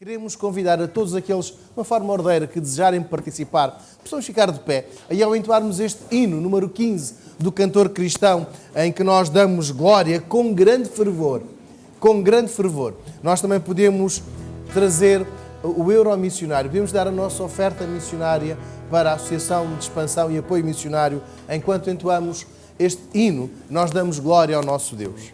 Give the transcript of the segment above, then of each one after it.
queremos convidar a todos aqueles, de uma forma ordeira, que desejarem participar, possamos ficar de pé. Aí ao entoarmos este hino, número 15, do cantor cristão, em que nós damos glória com grande fervor, nós também podemos trazer o euro missionário, podemos dar a nossa oferta missionária para a Associação de Expansão e Apoio Missionário. Enquanto entoamos este hino, nós damos glória ao nosso Deus.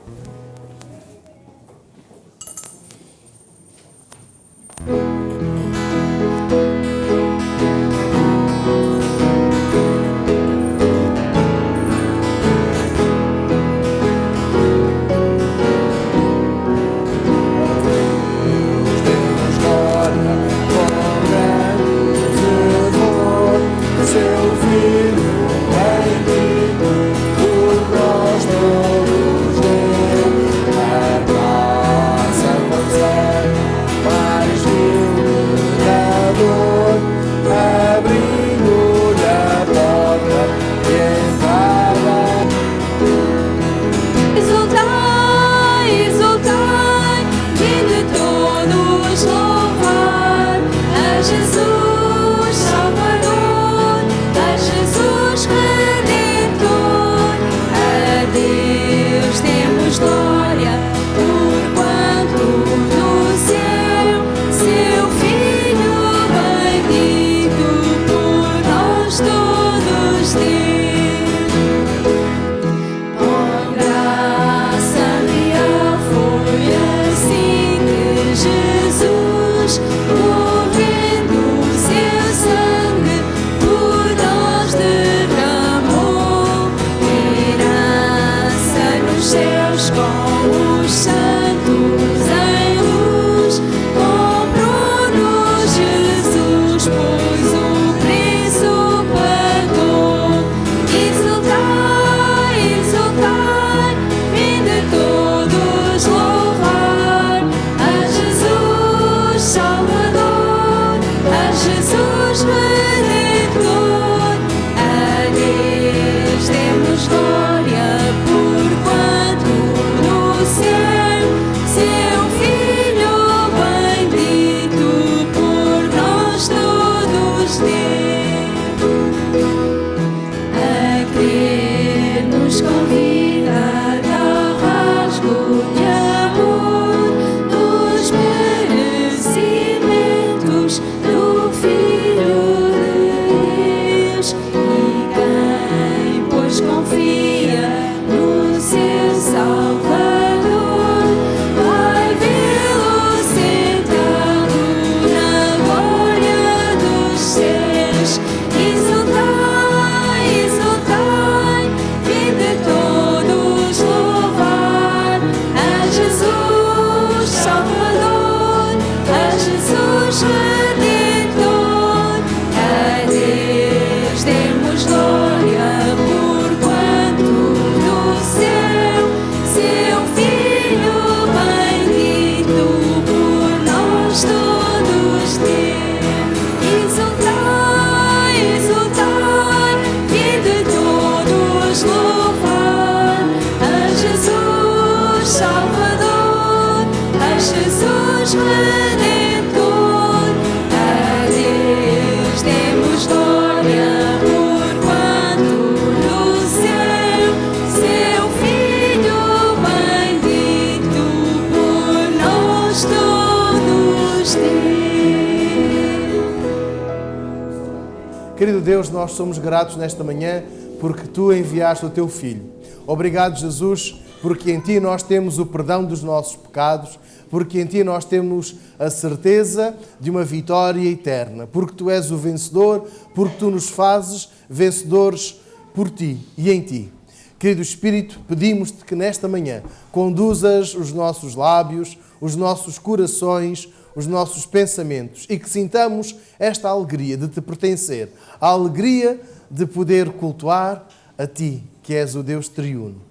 Querido Deus, nós somos gratos nesta manhã porque Tu enviaste o Teu Filho. Obrigado, Jesus, porque em Ti nós temos o perdão dos nossos pecados, porque em Ti nós temos a certeza de uma vitória eterna, porque Tu és o vencedor, porque Tu nos fazes vencedores por Ti e em Ti. Querido Espírito, pedimos-te que nesta manhã conduzas os nossos lábios, os nossos corações, os nossos pensamentos e que sintamos esta alegria de Te pertencer, a alegria de poder cultuar a Ti, que és o Deus triuno.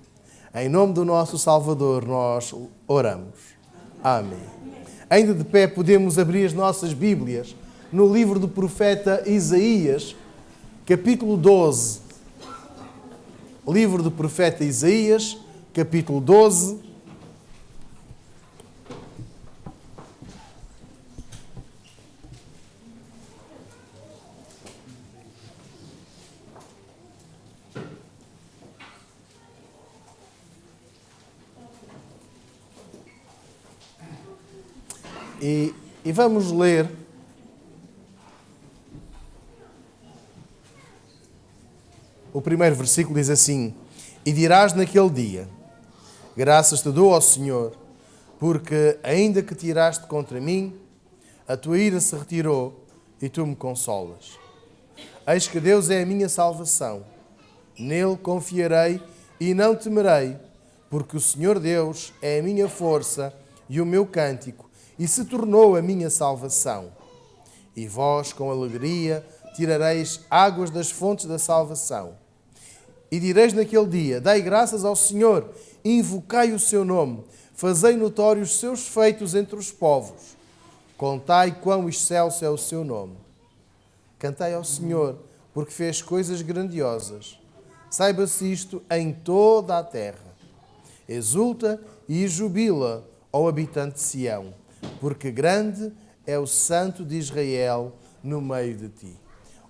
Em nome do nosso Salvador nós oramos. Amém. Ainda de pé podemos abrir as nossas Bíblias no livro do profeta Isaías, capítulo 12. Livro do profeta Isaías, capítulo 12. E vamos ler o primeiro versículo, diz assim: E dirás naquele dia: Graças te dou ao Senhor, porque ainda que tiraste contra mim, a tua ira se retirou e tu me consolas. Eis que Deus é a minha salvação. Nele confiarei e não temerei, porque o Senhor Deus é a minha força e o meu cântico, e se tornou a minha salvação. E vós, com alegria, tirareis águas das fontes da salvação. E direis naquele dia: Dai graças ao Senhor, invocai o seu nome, fazei notórios os seus feitos entre os povos. Contai quão excelso é o seu nome. Cantai ao Senhor, porque fez coisas grandiosas. Saiba-se isto em toda a terra. Exulta e jubila, ó habitante de Sião, porque grande é o Santo de Israel no meio de ti.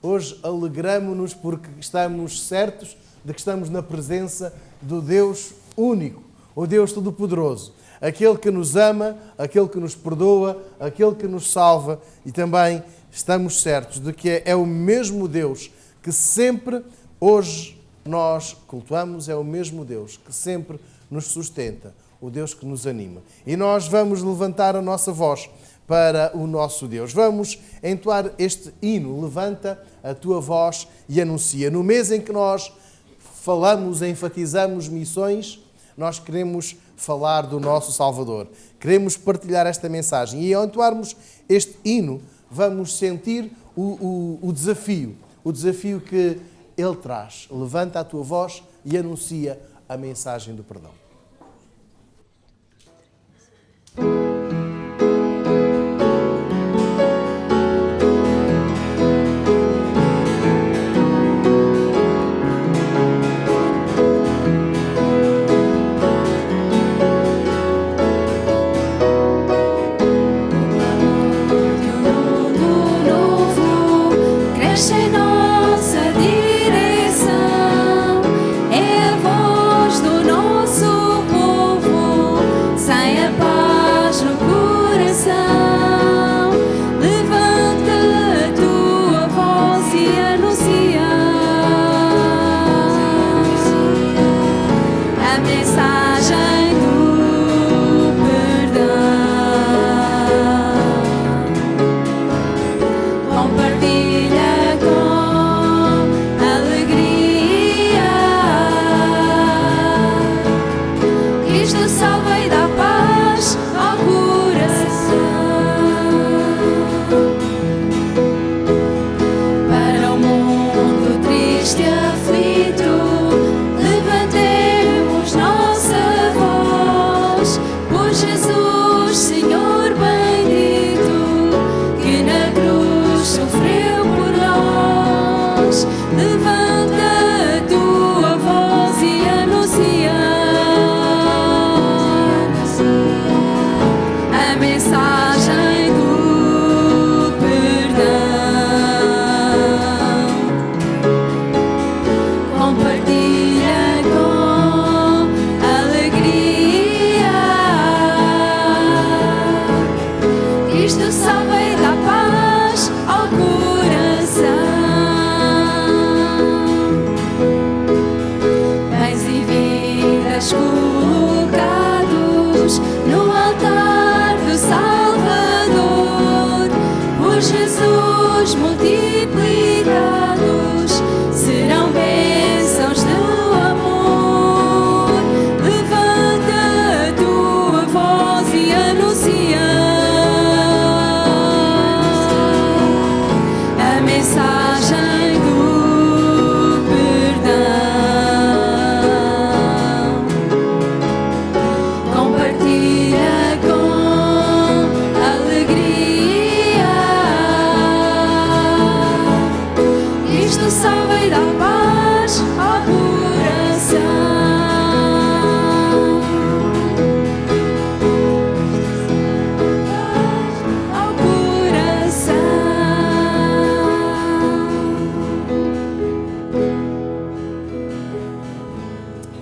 Hoje alegramo-nos porque estamos certos de que estamos na presença do Deus único, o Deus Todo-Poderoso, aquele que nos ama, aquele que nos perdoa, aquele que nos salva, e também estamos certos de que é o mesmo Deus que sempre, hoje, nós cultuamos, é o mesmo Deus que sempre nos sustenta, o Deus que nos anima. E nós vamos levantar a nossa voz para o nosso Deus. Vamos entoar este hino, Levanta a tua voz e anuncia. No mês em que nós falamos, enfatizamos missões, nós queremos falar do nosso Salvador. Queremos partilhar esta mensagem. E ao entoarmos este hino, vamos sentir o desafio que Ele traz. Levanta a tua voz e anuncia a mensagem do perdão.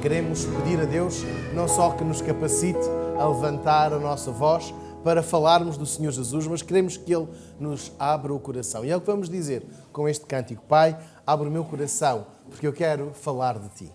Queremos pedir a Deus não só que nos capacite a levantar a nossa voz, para falarmos do Senhor Jesus, mas queremos que Ele nos abra o coração. E é o que vamos dizer com este cântico. Pai, abre o meu coração, porque eu quero falar de Ti.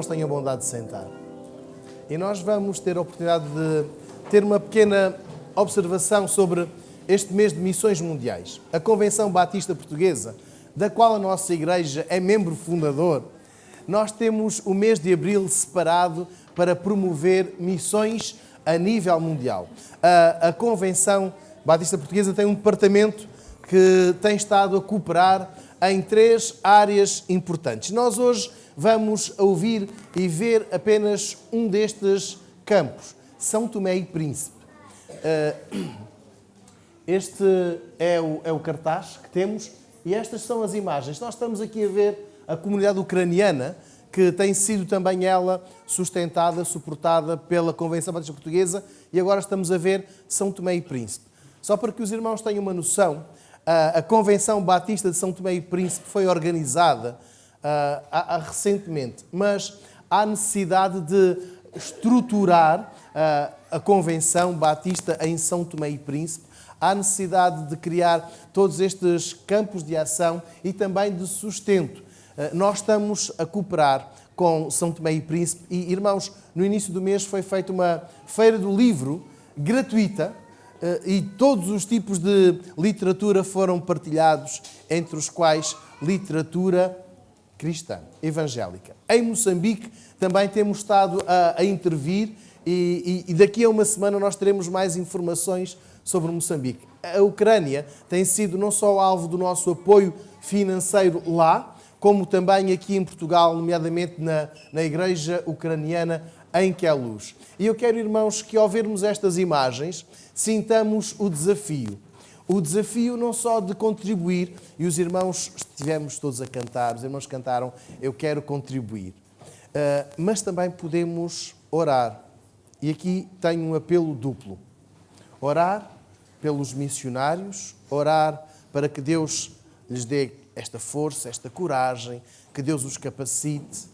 Tenham a bondade de sentar. E nós vamos ter a oportunidade de ter uma pequena observação sobre este mês de missões mundiais. A Convenção Batista Portuguesa, da qual a nossa igreja é membro fundador, nós temos o mês de abril separado para promover missões a nível mundial. A Convenção Batista Portuguesa tem um departamento que tem estado a cooperar em 3 áreas importantes. Nós hoje vamos ouvir e ver apenas um destes campos, São Tomé e Príncipe. Este é o cartaz que temos e estas são as imagens. Nós estamos aqui a ver a comunidade ucraniana, que tem sido também ela sustentada, suportada pela Convenção Batista Portuguesa, e agora estamos a ver São Tomé e Príncipe. Só para que os irmãos tenham uma noção, a Convenção Batista de São Tomé e Príncipe foi organizada recentemente, mas há necessidade de estruturar a Convenção Batista em São Tomé e Príncipe, há necessidade de criar todos estes campos de ação e também de sustento. Nós estamos a cooperar com São Tomé e Príncipe e, irmãos, no início do mês foi feita uma feira do livro gratuita e todos os tipos de literatura foram partilhados, entre os quais literatura cristã, evangélica. Em Moçambique também temos estado a intervir e daqui a uma semana nós teremos mais informações sobre Moçambique. A Ucrânia tem sido não só alvo do nosso apoio financeiro lá, como também aqui em Portugal, nomeadamente na Igreja Ucraniana em Queluz. E eu quero, irmãos, que ao vermos estas imagens, sintamos o desafio. O desafio não só de contribuir, e os irmãos estivemos todos a cantar, os irmãos cantaram, eu quero contribuir, mas também podemos orar. E aqui tenho um apelo duplo. Orar pelos missionários, orar para que Deus lhes dê esta força, esta coragem, que Deus os capacite,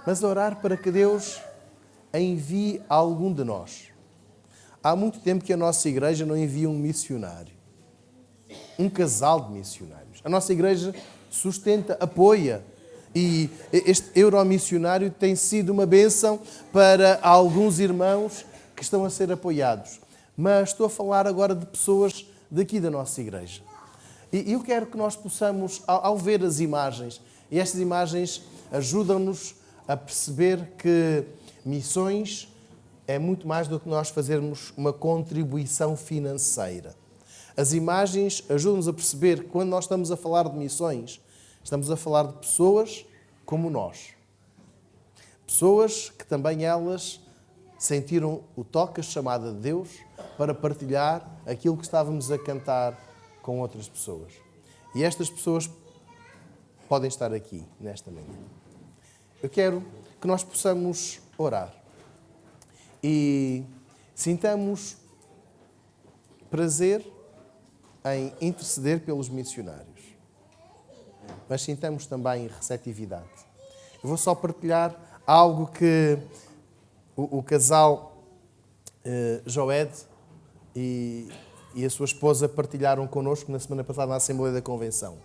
mas orar para que Deus envie algum de nós. Há muito tempo que a nossa igreja não envia um missionário, um casal de missionários. A nossa igreja sustenta, apoia, e este euromissionário tem sido uma bênção para alguns irmãos que estão a ser apoiados. Mas estou a falar agora de pessoas daqui da nossa igreja. E eu quero que nós possamos, ao ver as imagens, e estas imagens ajudam-nos a perceber que missões é muito mais do que nós fazermos uma contribuição financeira. As imagens ajudam-nos a perceber que quando nós estamos a falar de missões, estamos a falar de pessoas como nós. Pessoas que também elas sentiram o toque, a chamada de Deus para partilhar aquilo que estávamos a cantar com outras pessoas. E estas pessoas podem estar aqui nesta manhã. Eu quero que nós possamos orar e sintamos prazer em interceder pelos missionários, mas sintamos também receptividade. Eu vou só partilhar algo que o casal Joed e a sua esposa partilharam connosco na semana passada na Assembleia da Convenção.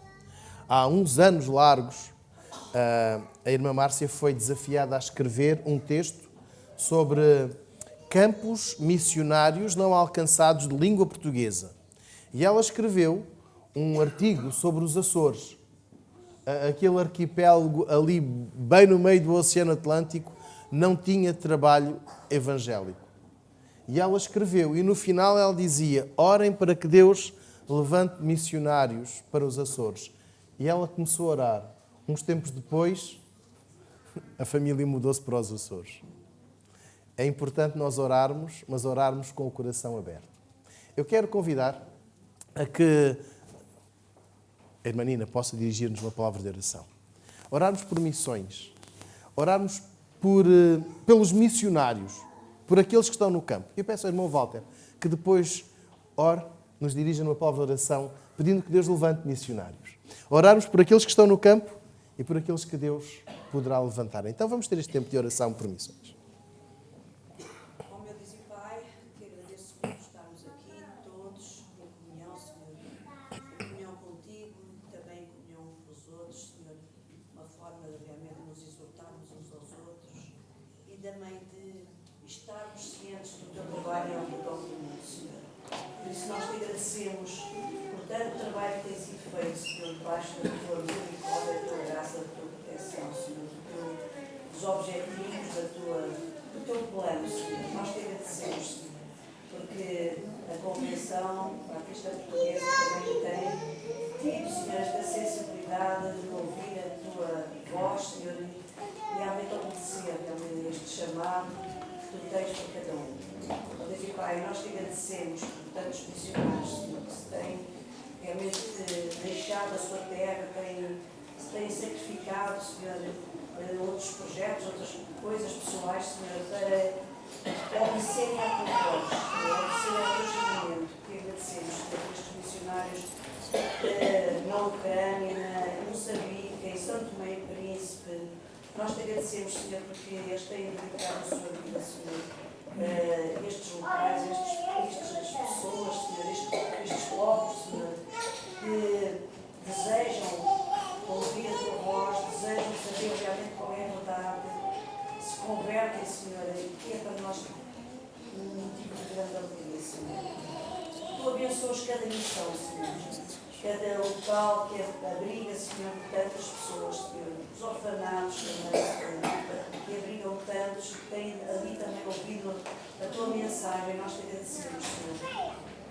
Há uns anos largos, a irmã Márcia foi desafiada a escrever um texto sobre campos missionários não alcançados de língua portuguesa. E ela escreveu um artigo sobre os Açores, aquele arquipélago ali bem no meio do Oceano Atlântico, não tinha trabalho evangélico. E ela escreveu, e no final ela dizia: orem para que Deus levante missionários para os Açores. E ela começou a orar. Uns tempos depois, a família mudou-se para os Açores. É importante nós orarmos, mas orarmos com o coração aberto. Eu quero convidar a que a irmã Nina possa dirigir-nos uma palavra de oração. Orarmos por missões. Orarmos pelos missionários, por aqueles que estão no campo. Eu peço ao irmão Walter que depois nos dirija numa palavra de oração, pedindo que Deus levante missionários. Orarmos por aqueles que estão no campo e por aqueles que Deus poderá levantar. Então vamos ter este tempo de oração por missões. Ó meu Deus e Pai, te agradeço por estarmos aqui todos em comunhão, Senhor. Em comunhão contigo, também em comunhão com os outros, Senhor. Uma forma de realmente nos exortarmos uns aos outros e também de estarmos cientes do teu trabalho ao redor do mundo, Senhor. Por isso nós te agradecemos por tanto trabalho que tem sido feito, Senhor, debaixo da tua misericórdia, da tua graça, da tua proteção, Senhor, dos objetivos, do teu plano, Senhor. Nós te agradecemos, Senhor, porque a Convenção Batista Portuguesa também tem tido, Senhor, esta sensibilidade de ouvir a tua voz, Senhor, e realmente obedecer a este chamado que tu tens para cada um. Deus e Pai, nós te agradecemos por tantos missionários, Senhor, que se têm realmente deixado a sua terra, se têm sacrificado, Senhor, outros projetos, outras coisas pessoais, Senhor, para obedecerem à tua voz, obedecerem ao teu chamamento. Te agradecemos por estes missionários na Ucrânia, em Moçambique, em São Tomé e Príncipe. Nós te agradecemos, Senhor, porque eles têm dedicado a sua vida, Senhor. Estes locais, estas pessoas, Senhor, estes povos, Senhor, que desejam ouvir a tua voz, desejam saber realmente qual é a verdade, se convertem, Senhor, e que é para nós um motivo de grande alegria, Senhor. Tu abençoas cada missão, Senhor, cada local que abriga, Senhor, tantas pessoas, Senhor, os orfanatos também, Senhor, que abrigam tantos, que têm ali também ouvido a tua mensagem. Nós te agradecemos, Senhor,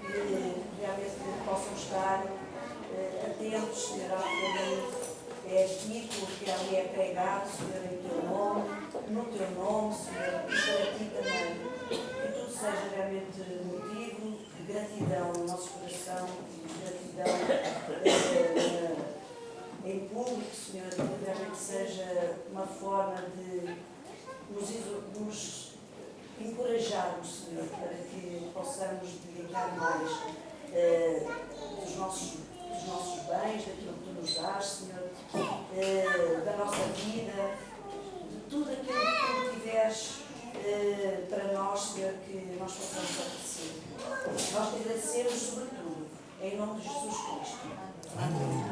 que realmente possam estar atentos, Senhor, ao que é dito, que ali é pregado, Senhor, em teu nome, no teu nome, Senhor, e para ti também. Que tudo seja realmente motivo de gratidão no nosso coração, de gratidão em público, Senhor, que realmente seja uma forma de nos encorajarmos, Senhor, para que possamos dedicar mais dos nossos bens, daquilo que tu nos dás, Senhor, da nossa vida, de tudo aquilo que tu tiveres para nós, Senhor, que nós possamos agradecer. Nós te agradecemos sobretudo, em nome de Jesus Cristo. Amém.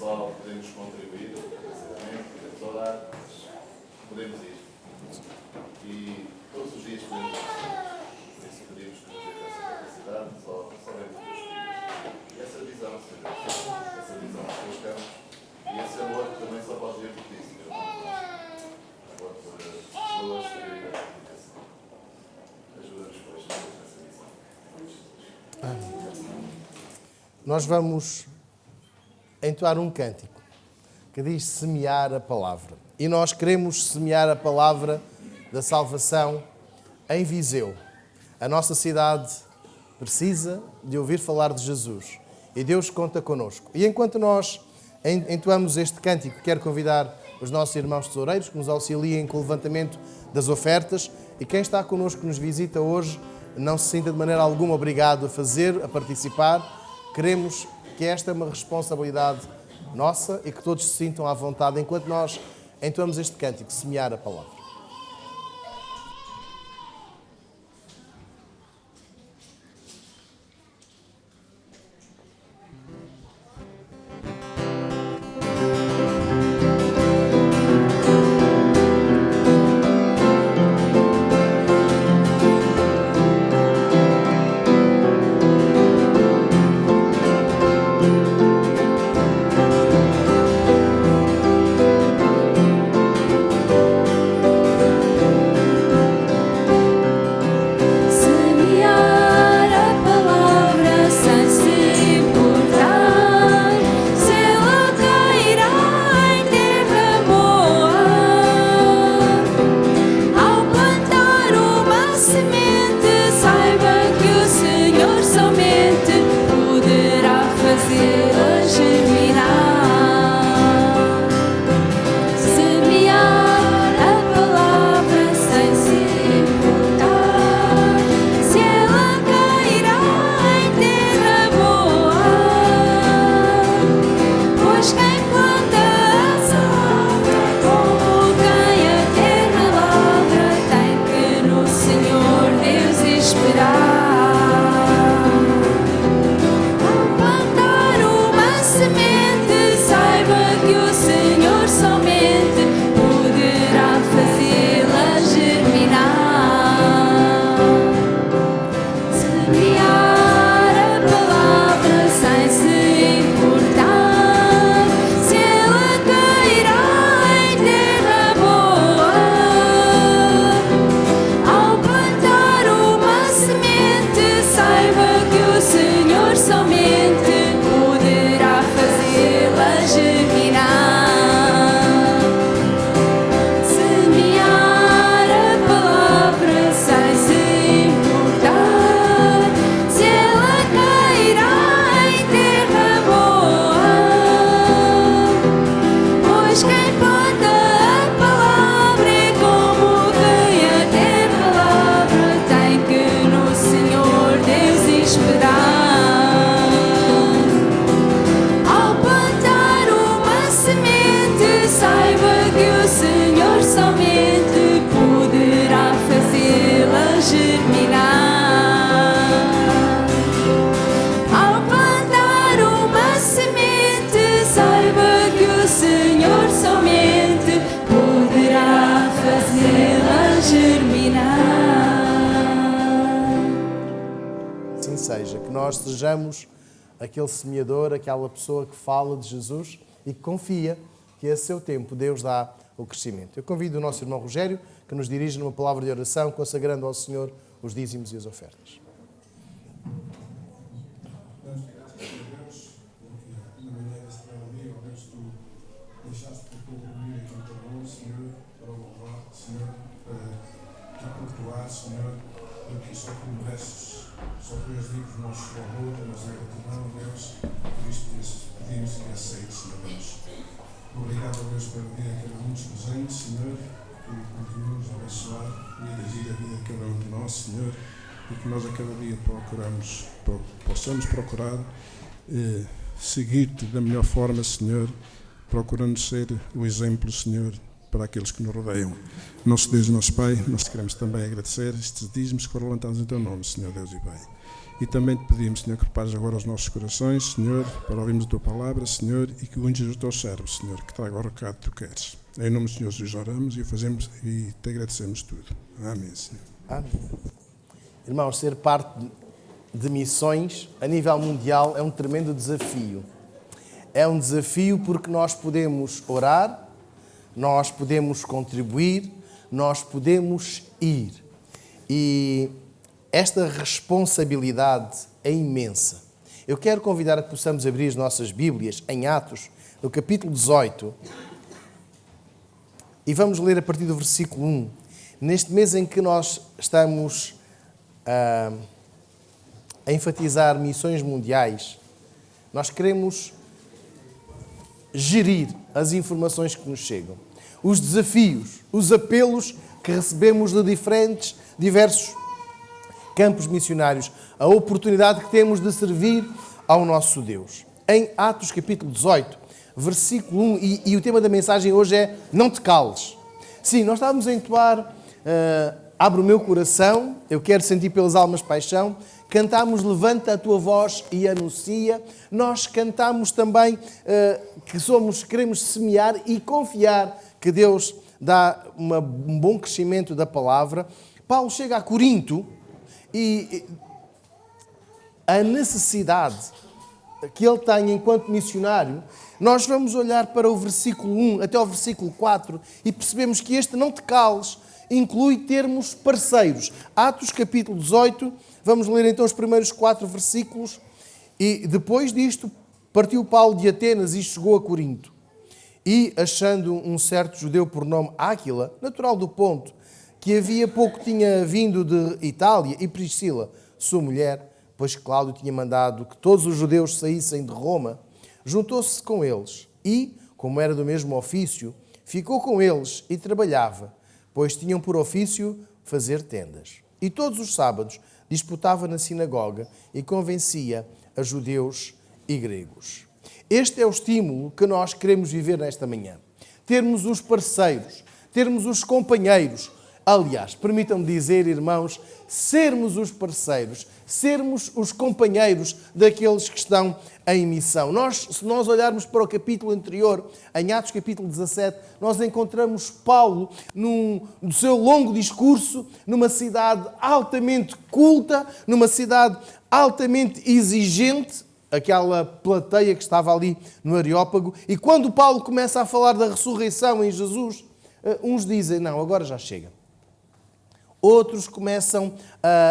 só podemos contribuir financeiramente, podemos orar, mas podemos ir. E todos os dias podemos ir. Por isso pedimos que nos dê essa capacidade, só vemos Deus e essa visão, Senhor, essa visão que buscamos e esse amor que também só pode vir por ti, Senhor, amor por pessoas e a comunicação. Ajuda-nos, pois, nessa visão. Nós vamos entoar um cântico que diz semear a palavra. E nós queremos semear a palavra da salvação em Viseu. A nossa cidade precisa de ouvir falar de Jesus. E Deus conta connosco. E enquanto nós entoamos este cântico, quero convidar os nossos irmãos tesoureiros que nos auxiliem com o levantamento das ofertas. E quem está connosco, que nos visita hoje, não se sinta de maneira alguma obrigado a fazer, a participar. Queremos que esta é uma responsabilidade nossa e que todos se sintam à vontade enquanto nós entoamos este cântico, semear a palavra. seja, que nós sejamos aquele semeador, aquela pessoa que fala de Jesus e que confia que a seu tempo Deus dá o crescimento. Eu convido o nosso irmão Rogério que nos dirija numa palavra de oração, consagrando ao Senhor os dízimos e as ofertas. Deixaste por tu reunir aqui em teu nome, Senhor, para louvar, Senhor, para te cultuar, Senhor, porque só tu mereces, só tu és digno do nosso louvor, da nossa gratidão, Deus, por isto pedimos e aceites, Senhor Deus. Obrigado, Deus, pelo dia que era muitos presentes, Senhor, que continuamos a abençoar e a dirigir a vida de cada um de nós, Senhor, e que nós a cada dia possamos procurar seguir-te da melhor forma, Senhor, procurando ser o exemplo, Senhor, para aqueles que nos rodeiam. Nosso Deus e nosso Pai, nós te queremos também agradecer estes dízimos que foram levantados em teu nome, Senhor Deus e Pai. E também te pedimos, Senhor, que prepares agora os nossos corações, Senhor, para ouvirmos a tua palavra, Senhor, e que unjas os teus servos, Senhor, que traga o recado que tu queres. Em nome do Senhor Jesus oramos e o fazemos e te agradecemos tudo. Amém, Senhor. Amém. Irmãos, ser parte de missões a nível mundial é um tremendo desafio. É um desafio porque nós podemos orar, nós podemos contribuir, nós podemos ir. E esta responsabilidade é imensa. Eu quero convidar a que possamos abrir as nossas Bíblias em Atos, no capítulo 18, e vamos ler a partir do versículo 1. Neste mês em que nós estamos a enfatizar missões mundiais, nós queremos gerir as informações que nos chegam, os desafios, os apelos que recebemos de diversos campos missionários, a oportunidade que temos de servir ao nosso Deus. Em Atos capítulo 18, versículo 1, e o tema da mensagem hoje é não te cales. Sim, nós estávamos a entoar abre o meu coração, eu quero sentir pelas almas paixão. Cantámos levanta a tua voz e anuncia. Nós cantámos também que queremos semear e confiar que Deus dá um bom crescimento da palavra. Paulo chega a Corinto e a necessidade que ele tem enquanto missionário, nós vamos olhar para o versículo 1 até ao versículo 4 e percebemos que este não te cales inclui termos parceiros. Atos capítulo 18, vamos ler então os primeiros 4 versículos. E depois disto partiu Paulo de Atenas e chegou a Corinto. E achando um certo judeu por nome Áquila, natural do Ponto, que havia pouco tinha vindo de Itália, e Priscila, sua mulher, pois Cláudio tinha mandado que todos os judeus saíssem de Roma, juntou-se com eles e, como era do mesmo ofício, ficou com eles e trabalhava, pois tinham por ofício fazer tendas. E todos os sábados disputava na sinagoga e convencia a judeus e gregos. Este é o estímulo que nós queremos viver nesta manhã. Termos os parceiros, termos os companheiros. Aliás, permitam-me dizer, irmãos, sermos os parceiros, sermos os companheiros daqueles que estão em missão. Se nós olharmos para o capítulo anterior, em Atos capítulo 17, nós encontramos Paulo no seu longo discurso, numa cidade altamente culta, numa cidade altamente exigente, aquela plateia que estava ali no Areópago, e quando Paulo começa a falar da ressurreição em Jesus, uns dizem, não, agora já chega. Outros começam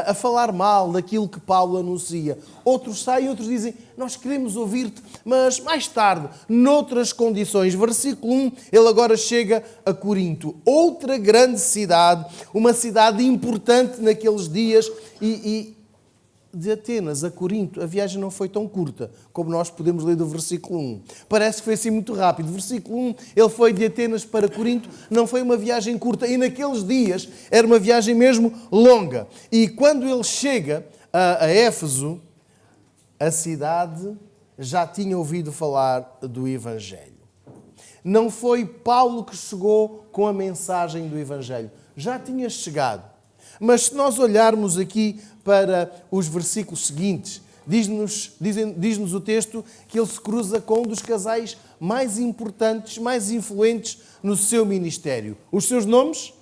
a falar mal daquilo que Paulo anuncia. Outros saem, outros dizem, nós queremos ouvir-te, mas mais tarde, noutras condições. Versículo 1, ele agora chega a Corinto, outra grande cidade, uma cidade importante naqueles dias, e de Atenas a Corinto, a viagem não foi tão curta como nós podemos ler do versículo 1. Parece que foi assim muito rápido. Versículo 1, ele foi de Atenas para Corinto, não foi uma viagem curta. E naqueles dias era uma viagem mesmo longa. E quando ele chega a Éfeso, a cidade já tinha ouvido falar do Evangelho. Não foi Paulo que chegou com a mensagem do Evangelho. Já tinha chegado. Mas se nós olharmos aqui para os versículos seguintes, diz-nos o texto que ele se cruza com um dos casais mais importantes, mais influentes no seu ministério. Os seus nomes?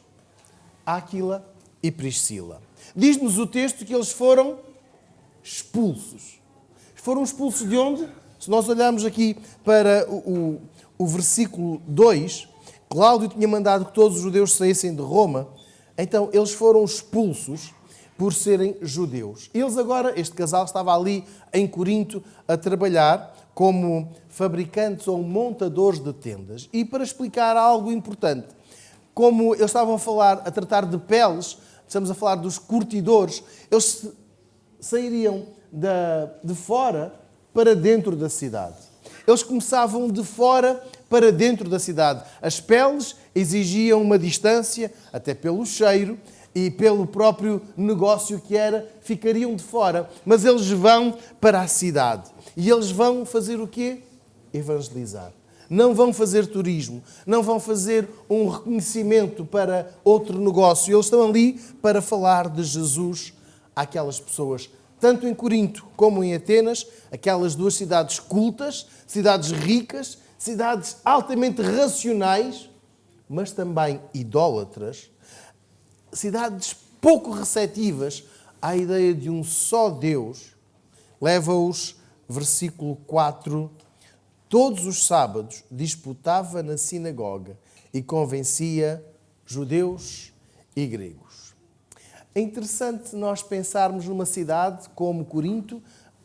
Áquila e Priscila. Diz-nos o texto que eles foram expulsos. Foram expulsos de onde? Se nós olharmos aqui para o versículo 2, Cláudio tinha mandado que todos os judeus saíssem de Roma. Então, eles foram expulsos por serem judeus. Eles agora, este casal estava ali em Corinto a trabalhar como fabricantes ou montadores de tendas. E para explicar algo importante, como eles estavam a tratar de peles, estamos a falar dos curtidores, eles sairiam de fora para dentro da cidade. Eles começavam de fora para dentro da cidade. As peles exigiam uma distância, até pelo cheiro e pelo próprio negócio que era, ficariam de fora. Mas eles vão para a cidade. E eles vão fazer o quê? Evangelizar. Não vão fazer turismo, não vão fazer um reconhecimento para outro negócio. Eles estão ali para falar de Jesus àquelas pessoas tanto em Corinto como em Atenas, aquelas duas cidades cultas, cidades ricas, cidades altamente racionais, mas também idólatras, cidades pouco receptivas à ideia de um só Deus, leva-os, versículo 4, todos os sábados disputava na sinagoga e convencia judeus e gregos. É interessante nós pensarmos numa cidade como Corinto,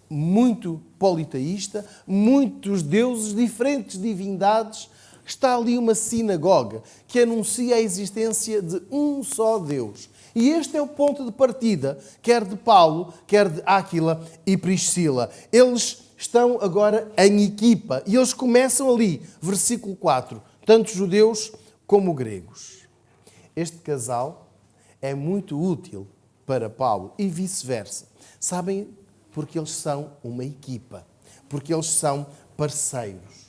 muito politeísta, muitos deuses, diferentes divindades. Está ali uma sinagoga que anuncia a existência de um só Deus. E este é o ponto de partida, quer de Paulo, quer de Áquila e Priscila. Eles estão agora em equipa e eles começam ali, versículo 4, tanto judeus como gregos. Este casal é muito útil para Paulo e vice-versa. Sabem? Porque eles são uma equipa, porque eles são parceiros.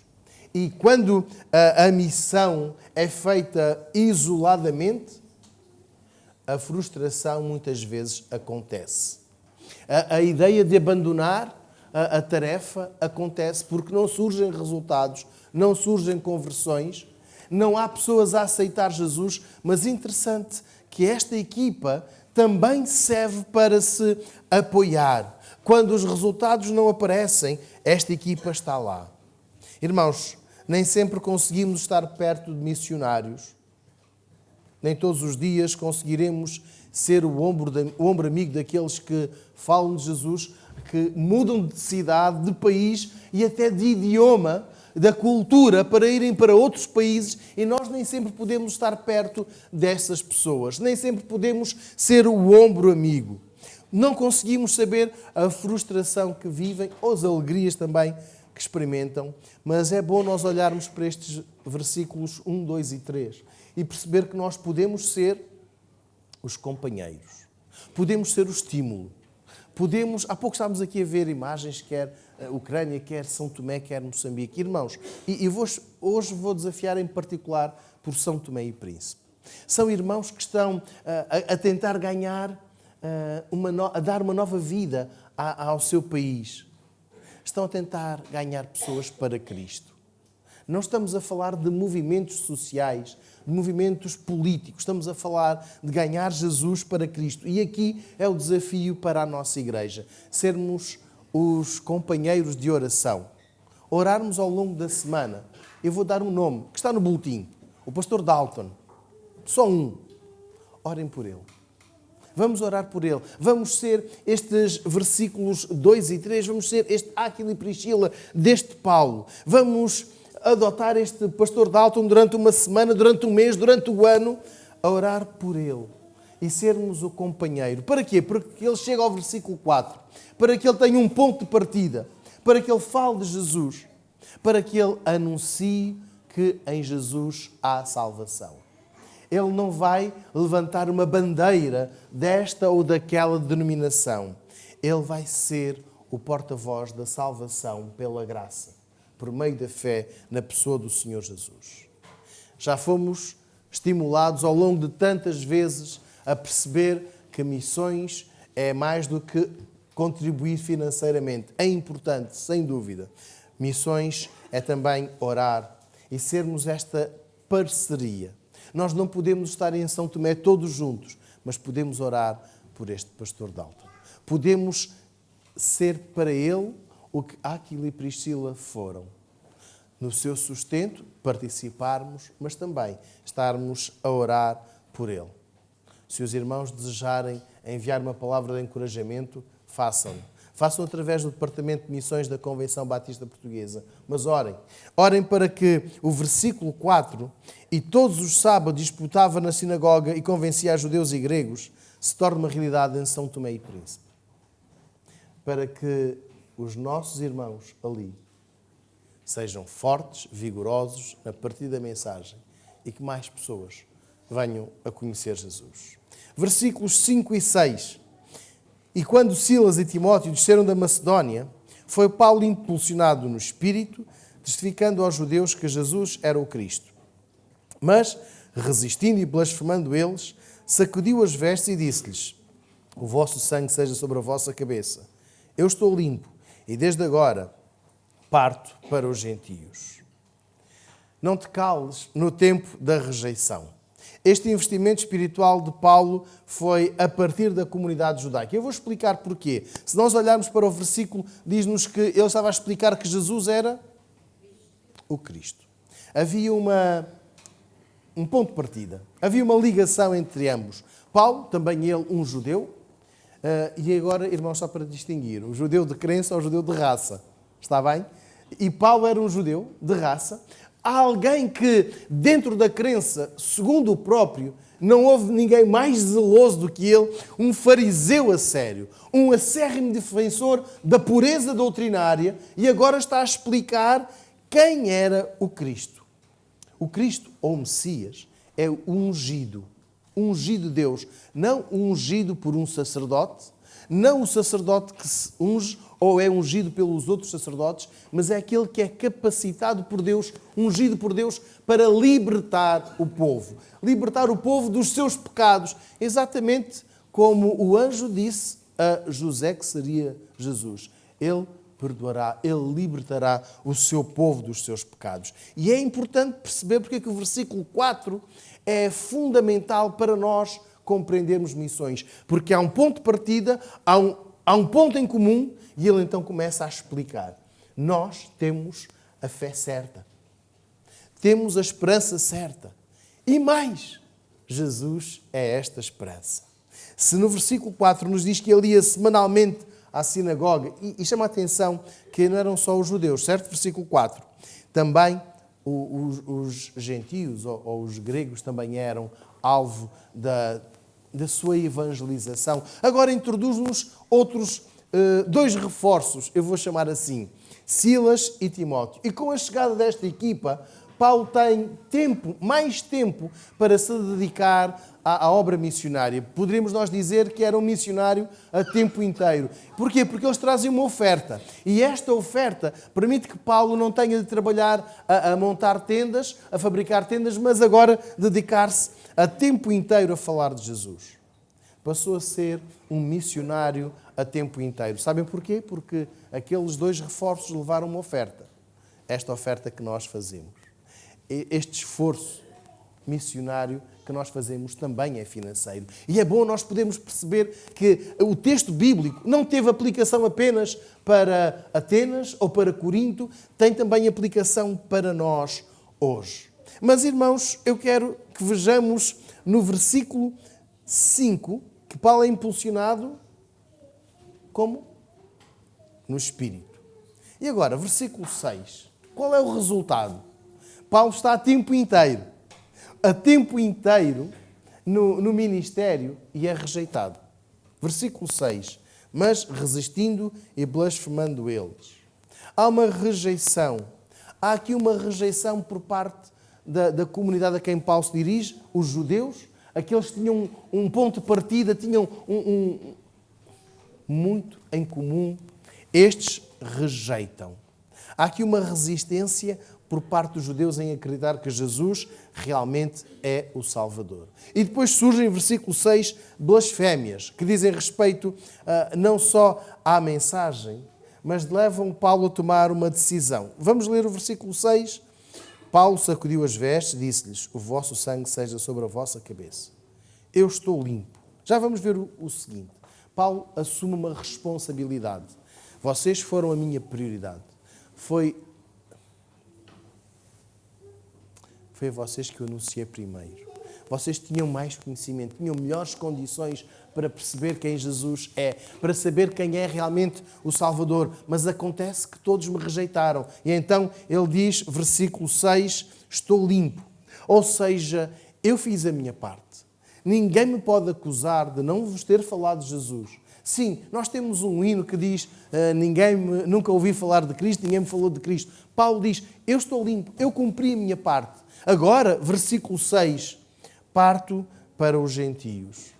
E quando a missão é feita isoladamente, a frustração muitas vezes acontece. A ideia de abandonar a tarefa acontece porque não surgem resultados, não surgem conversões, não há pessoas a aceitar Jesus, mas interessante que esta equipa também serve para se apoiar. Quando os resultados não aparecem, esta equipa está lá. Irmãos, nem sempre conseguimos estar perto de missionários. Nem todos os dias conseguiremos ser o ombro amigo daqueles que falam de Jesus, que mudam de cidade, de país e até de idioma, da cultura, para irem para outros países, e nós nem sempre podemos estar perto dessas pessoas. Nem sempre podemos ser o ombro amigo. Não conseguimos saber a frustração que vivem, ou as alegrias também que experimentam, mas é bom nós olharmos para estes versículos 1, 2 e 3 e perceber que nós podemos ser os companheiros, podemos ser o estímulo, há pouco estávamos aqui a ver imagens, quer Ucrânia, quer São Tomé, quer Moçambique. Irmãos, e hoje vou desafiar em particular por São Tomé e Príncipe. São irmãos que estão a tentar ganhar, a dar uma nova vida ao seu país. Estão a tentar ganhar pessoas para Cristo. Não estamos a falar de movimentos sociais, de movimentos políticos. Estamos a falar de ganhar Jesus para Cristo. E aqui é o desafio para a nossa igreja. Sermos os companheiros de oração. Orarmos ao longo da semana. Eu vou dar um nome que está no boletim. O pastor Dalton. Só um. Orem por ele. Vamos orar por ele. Vamos ser estes versículos 2 e 3. Vamos ser este Áquila e Priscila deste Paulo. Vamos adotar este pastor Dalton durante uma semana, durante um mês, durante o ano, a orar por ele e sermos o companheiro. Para quê? Para que ele chegue ao versículo 4, para que ele tenha um ponto de partida, para que ele fale de Jesus, para que ele anuncie que em Jesus há salvação. Ele não vai levantar uma bandeira desta ou daquela denominação. Ele vai ser o porta-voz da salvação pela graça, por meio da fé na pessoa do Senhor Jesus. Já fomos estimulados ao longo de tantas vezes a perceber que missões é mais do que contribuir financeiramente. É importante, sem dúvida. Missões é também orar e sermos esta parceria. Nós não podemos estar em São Tomé todos juntos, mas podemos orar por este pastor Dalton. Podemos ser para ele o que Áquila e Priscila foram. No seu sustento, participarmos, mas também estarmos a orar por ele. Se os irmãos desejarem enviar uma palavra de encorajamento, façam-no. Façam através do Departamento de Missões da Convenção Batista Portuguesa. Mas orem. Orem para que o versículo 4, e todos os sábados disputava na sinagoga e convencia a judeus e gregos, se torne uma realidade em São Tomé e Príncipe. Para que os nossos irmãos ali sejam fortes, vigorosos na partilha da mensagem e que mais pessoas venham a conhecer Jesus. Versículos 5 e 6. E quando Silas e Timóteo desceram da Macedónia, foi Paulo impulsionado no Espírito, testificando aos judeus que Jesus era o Cristo. Mas, resistindo e blasfemando eles, sacudiu as vestes e disse-lhes: o vosso sangue seja sobre a vossa cabeça. Eu estou limpo e desde agora parto para os gentios. Não te cales no tempo da rejeição. Este investimento espiritual de Paulo foi a partir da comunidade judaica. Eu vou explicar porquê. Se nós olharmos para o versículo, diz-nos que ele estava a explicar que Jesus era o Cristo. Havia um ponto de partida. Havia uma ligação entre ambos. Paulo, também ele, um judeu, e agora, irmãos, só para distinguir, o judeu de crença ou o judeu de raça. Está bem? E Paulo era um judeu de raça. Há alguém que, dentro da crença, segundo o próprio, não houve ninguém mais zeloso do que ele, um fariseu a sério, um acérrimo defensor da pureza doutrinária, e agora está a explicar quem era o Cristo. O Cristo, ou o Messias, é o ungido de Deus, não ungido por um sacerdote, não o sacerdote que se unge ou é ungido pelos outros sacerdotes, mas é aquele que é capacitado por Deus, ungido por Deus, para libertar o povo dos seus pecados, exatamente como o anjo disse a José, que seria Jesus. Ele perdoará, ele libertará o seu povo dos seus pecados. E é importante perceber porque é que o versículo 4 é fundamental para nós compreendermos missões, porque há um ponto de partida, há um ponto em comum, e ele então começa a explicar. Nós temos a fé certa. Temos a esperança certa. E mais, Jesus é esta esperança. Se no versículo 4 nos diz que ele ia semanalmente à sinagoga, e chama a atenção que não eram só os judeus, certo? Versículo 4. Também os gentios ou os gregos também eram alvo da sua evangelização. Agora introduz-nos outros dois reforços, eu vou chamar assim, Silas e Timóteo. E com a chegada desta equipa, Paulo tem mais tempo para se dedicar à obra missionária. Poderíamos nós dizer que era um missionário a tempo inteiro. Porquê? Porque eles trazem uma oferta. E esta oferta permite que Paulo não tenha de trabalhar a montar tendas, a fabricar tendas, mas agora dedicar-se a tempo inteiro a falar de Jesus. Passou a ser um missionário a tempo inteiro. Sabem porquê? Porque aqueles dois reforços levaram uma oferta. Esta oferta que nós fazemos. Este esforço missionário que nós fazemos também é financeiro. E é bom nós podermos perceber que o texto bíblico não teve aplicação apenas para Atenas ou para Corinto, tem também aplicação para nós hoje. Mas, irmãos, eu quero que vejamos no versículo 5 que Paulo é impulsionado como? No Espírito. E agora, versículo 6. Qual é o resultado? Paulo está a tempo inteiro no ministério e é rejeitado. Versículo 6. Mas resistindo e blasfemando eles. Há uma rejeição. Há aqui uma rejeição por parte da comunidade a quem Paulo se dirige, os judeus, aqueles que tinham um ponto de partida, tinham muito em comum. Estes rejeitam. Há aqui uma resistência por parte dos judeus em acreditar que Jesus realmente é o Salvador. E depois surgem, em versículo 6, blasfémias, que dizem respeito não só à mensagem, mas levam Paulo a tomar uma decisão. Vamos ler o versículo 6. Paulo sacudiu as vestes e disse-lhes: o vosso sangue seja sobre a vossa cabeça. Eu estou limpo. Já vamos ver o seguinte. Paulo assume uma responsabilidade. Vocês foram a minha prioridade. Foi a vocês que eu anunciei primeiro. Vocês tinham mais conhecimento, tinham melhores condições para perceber quem Jesus é, para saber quem é realmente o Salvador. Mas acontece que todos me rejeitaram. E então ele diz, versículo 6, estou limpo. Ou seja, eu fiz a minha parte. Ninguém me pode acusar de não vos ter falado de Jesus. Sim, nós temos um hino que diz, nunca ouvi falar de Cristo, ninguém me falou de Cristo. Paulo diz, eu estou limpo, eu cumpri a minha parte. Agora, versículo 6, parto para os gentios.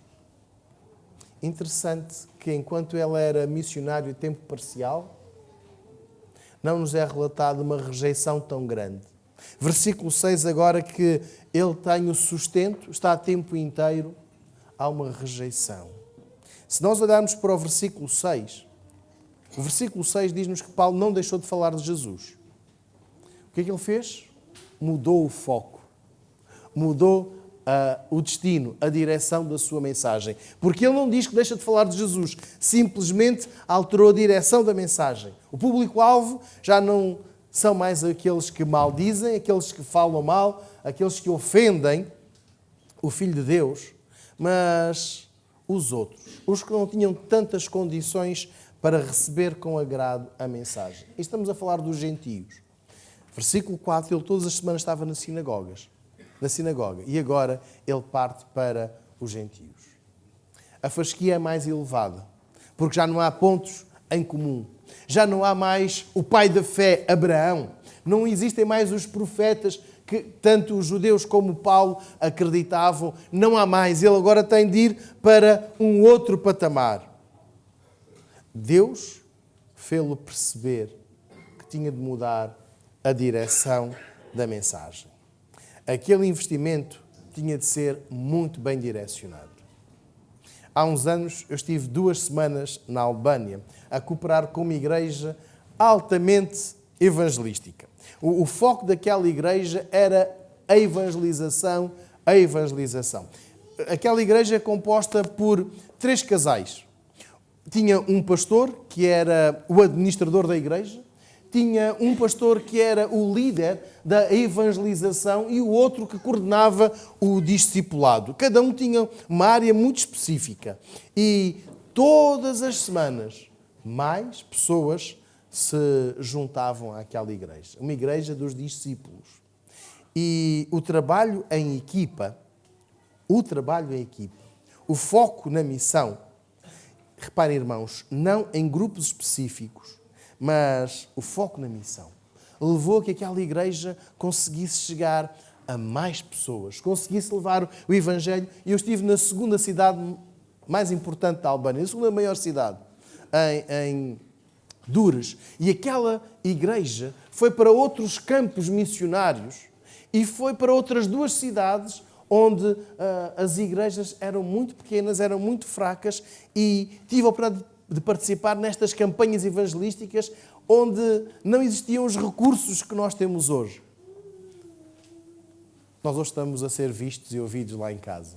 Interessante que enquanto ele era missionário a tempo parcial, não nos é relatada uma rejeição tão grande. Versículo 6, agora que ele tem o sustento, está a tempo inteiro, há uma rejeição. Se nós olharmos para o versículo 6, O versículo 6 diz-nos que Paulo não deixou de falar de Jesus. O que é que ele fez? Mudou o foco. Mudou o destino, a direção da sua mensagem. Porque ele não diz que deixa de falar de Jesus. Simplesmente alterou a direção da mensagem. O público-alvo já não são mais aqueles que maldizem, aqueles que falam mal, aqueles que ofendem o Filho de Deus, mas os outros, os que não tinham tantas condições para receber com agrado a mensagem. E estamos a falar dos gentios. Versículo 4, ele todas as semanas estava na sinagoga, e agora ele parte para os gentios. A fasquia é mais elevada, porque já não há pontos em comum. Já não há mais o pai da fé, Abraão. Não existem mais os profetas que tanto os judeus como Paulo acreditavam. Não há mais. Ele agora tem de ir para um outro patamar. Deus fê-lo perceber que tinha de mudar a direção da mensagem. Aquele investimento tinha de ser muito bem direcionado. Há uns anos eu estive 2 semanas na Albânia a cooperar com uma igreja altamente evangelística. O foco daquela igreja era a evangelização. Aquela igreja é composta por 3 casais. Tinha um pastor, que era o administrador da igreja, tinha um pastor que era o líder da evangelização e o outro que coordenava o discipulado. Cada um tinha uma área muito específica. E todas as semanas, mais pessoas se juntavam àquela igreja. Uma igreja dos discípulos. E o trabalho em equipa, o foco na missão, reparem, irmãos, não em grupos específicos, mas o foco na missão levou a que aquela igreja conseguisse chegar a mais pessoas, conseguisse levar o Evangelho. E eu estive na segunda cidade mais importante da Albânia, a segunda maior cidade, em Dures. E aquela igreja foi para outros campos missionários e foi para outras 2 cidades onde as igrejas eram muito pequenas, eram muito fracas, e tive a oportunidade de participar nestas campanhas evangelísticas onde não existiam os recursos que nós temos hoje. Nós hoje estamos a ser vistos e ouvidos lá em casa.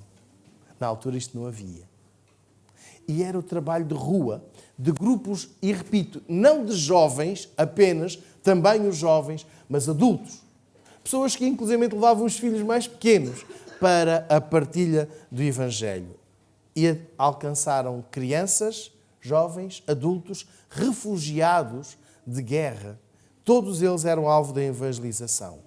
Na altura isto não havia. E era o trabalho de rua, de grupos, e repito, não de jovens apenas, também os jovens, mas adultos. Pessoas que inclusive levavam os filhos mais pequenos para a partilha do Evangelho. E alcançaram crianças, jovens, adultos, refugiados de guerra. Todos eles eram alvo da evangelização.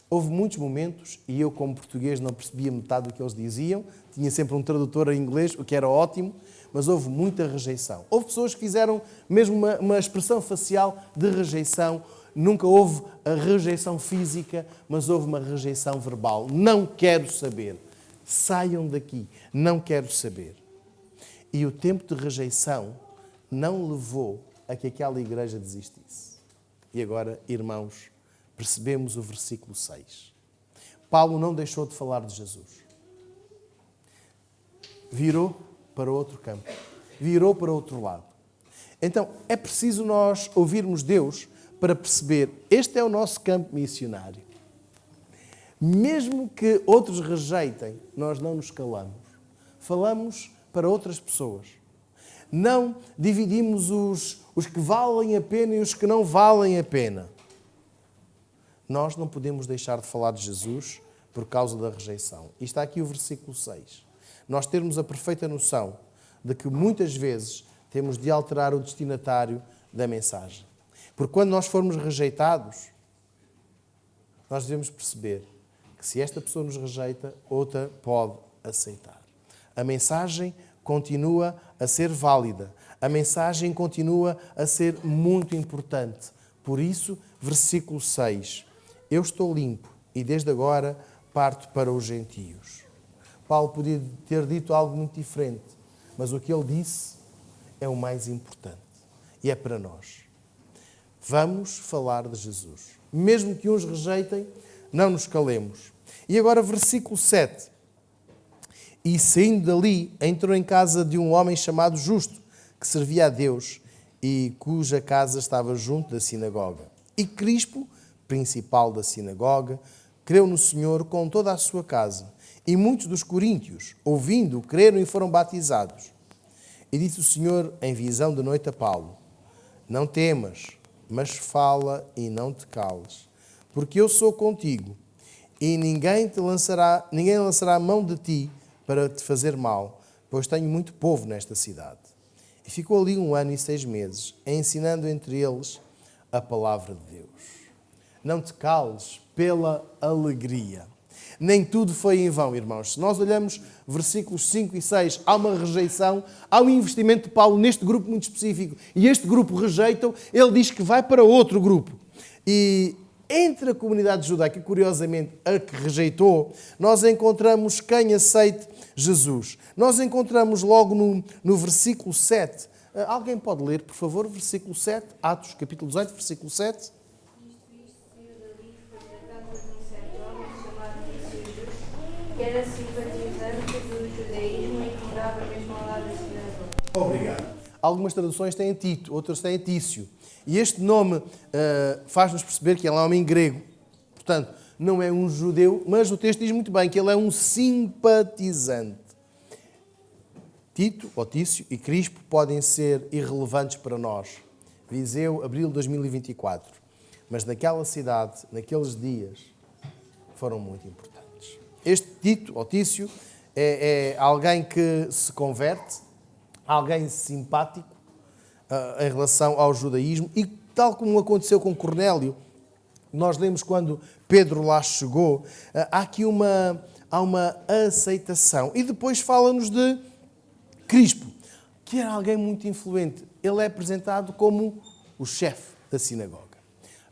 Houve muitos momentos, e eu como português não percebia metade do que eles diziam, tinha sempre um tradutor em inglês, o que era ótimo, mas houve muita rejeição. Houve pessoas que fizeram mesmo uma expressão facial de rejeição. Nunca houve a rejeição física, mas houve uma rejeição verbal. Não quero saber. Saiam daqui. Não quero saber. E o tempo de rejeição não levou a que aquela igreja desistisse. E agora, irmãos, percebemos o versículo 6. Paulo não deixou de falar de Jesus. Virou para outro campo. Virou para outro lado. Então, é preciso nós ouvirmos Deus para perceber, este é o nosso campo missionário. Mesmo que outros rejeitem, nós não nos calamos. Falamos para outras pessoas. Não dividimos os que valem a pena e os que não valem a pena. Nós não podemos deixar de falar de Jesus por causa da rejeição. E está aqui o versículo 6. Nós termos a perfeita noção de que muitas vezes temos de alterar o destinatário da mensagem. Porque quando nós formos rejeitados, nós devemos perceber que se esta pessoa nos rejeita, outra pode aceitar. A mensagem continua a ser válida. A mensagem continua a ser muito importante. Por isso, versículo 6. Eu estou limpo e desde agora parto para os gentios. Paulo podia ter dito algo muito diferente, mas o que ele disse é o mais importante. E é para nós. Vamos falar de Jesus. Mesmo que uns rejeitem, não nos calemos. E agora, versículo 7. E saindo dali, entrou em casa de um homem chamado Justo, que servia a Deus, e cuja casa estava junto da sinagoga. E Crispo, principal da sinagoga, creu no Senhor com toda a sua casa. E muitos dos coríntios, ouvindo, creram e foram batizados. E disse o Senhor em visão de noite a Paulo: não temas, mas fala e não te cales, porque eu sou contigo, e ninguém lançará a mão de ti para te fazer mal, pois tenho muito povo nesta cidade. E ficou ali 1 ano e 6 meses, ensinando entre eles a palavra de Deus. Não te cales pela alegria. Nem tudo foi em vão, irmãos. Se nós olhamos versículos 5 e 6, há uma rejeição, há um investimento de Paulo neste grupo muito específico, e este grupo rejeita-o, ele diz que vai para outro grupo. E entre a comunidade judaica, curiosamente, a que rejeitou, nós encontramos quem aceite Jesus. Nós encontramos logo no versículo 7. Alguém pode ler, por favor, versículo 7, Atos, capítulo 18, versículo 7. Que era simpatizante do judaísmo e que morava mesmo ao lado da sinagoga. Obrigado. Algumas traduções têm Tito, outras têm Tício. E este nome faz-nos perceber que ele é um homem grego. Portanto, não é um judeu, mas o texto diz muito bem que ele é um simpatizante. Tito, ou Tício e Crispo podem ser irrelevantes para nós. Viseu, abril de 2024. Mas naquela cidade, naqueles dias, foram muito importantes. Este Tito, ou Tício, é alguém que se converte, alguém simpático em relação ao judaísmo, e tal como aconteceu com Cornélio, nós lemos quando Pedro lá chegou, há aqui uma aceitação. E depois fala-nos de Crispo, que era alguém muito influente. Ele é apresentado como o chefe da sinagoga.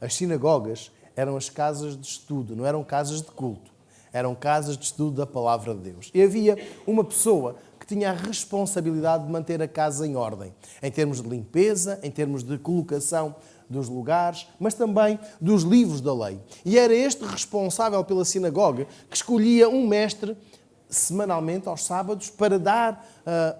As sinagogas eram as casas de estudo, não eram casas de culto. Eram casas de estudo da palavra de Deus. E havia uma pessoa que tinha a responsabilidade de manter a casa em ordem, em termos de limpeza, em termos de colocação dos lugares, mas também dos livros da lei. E era este responsável pela sinagoga que escolhia um mestre semanalmente, aos sábados, para dar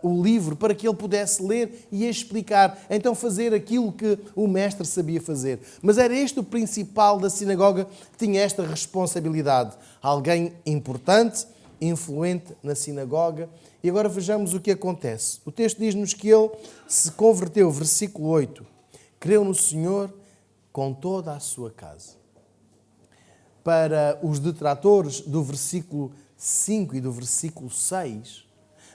o livro, para que ele pudesse ler e explicar, então fazer aquilo que o mestre sabia fazer. Mas era este o principal da sinagoga que tinha esta responsabilidade. Alguém importante, influente na sinagoga. E agora vejamos o que acontece. O texto diz-nos que ele se converteu, versículo 8, creu no Senhor com toda a sua casa. Para os detratores do versículo 5 e do versículo 6,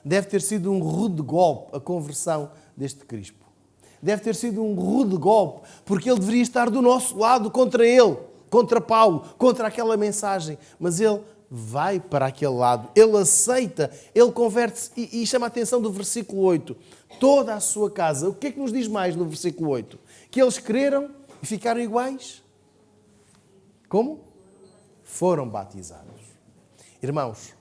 deve ter sido um rude golpe a conversão deste Crispo. Deve ter sido um rude golpe, porque ele deveria estar do nosso lado contra ele, contra Paulo, contra aquela mensagem. Mas ele vai para aquele lado, ele aceita, ele converte-se e chama a atenção do versículo 8. Toda a sua casa. O que é que nos diz mais no versículo 8? Que eles creram e ficaram iguais? Como? Foram batizados. Irmãos,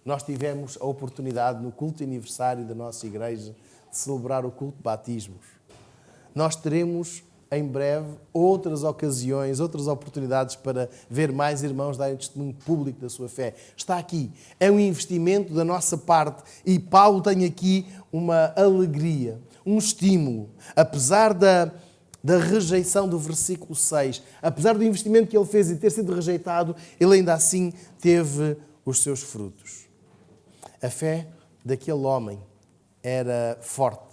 nós tivemos a oportunidade no culto de aniversário da nossa igreja de celebrar o culto de batismos. Nós teremos em breve outras ocasiões, outras oportunidades para ver mais irmãos darem testemunho público da sua fé. Está aqui. É um investimento da nossa parte e Paulo tem aqui uma alegria, um estímulo. Apesar da rejeição do versículo 6, apesar do investimento que ele fez e ter sido rejeitado, ele ainda assim teve os seus frutos. A fé daquele homem era forte.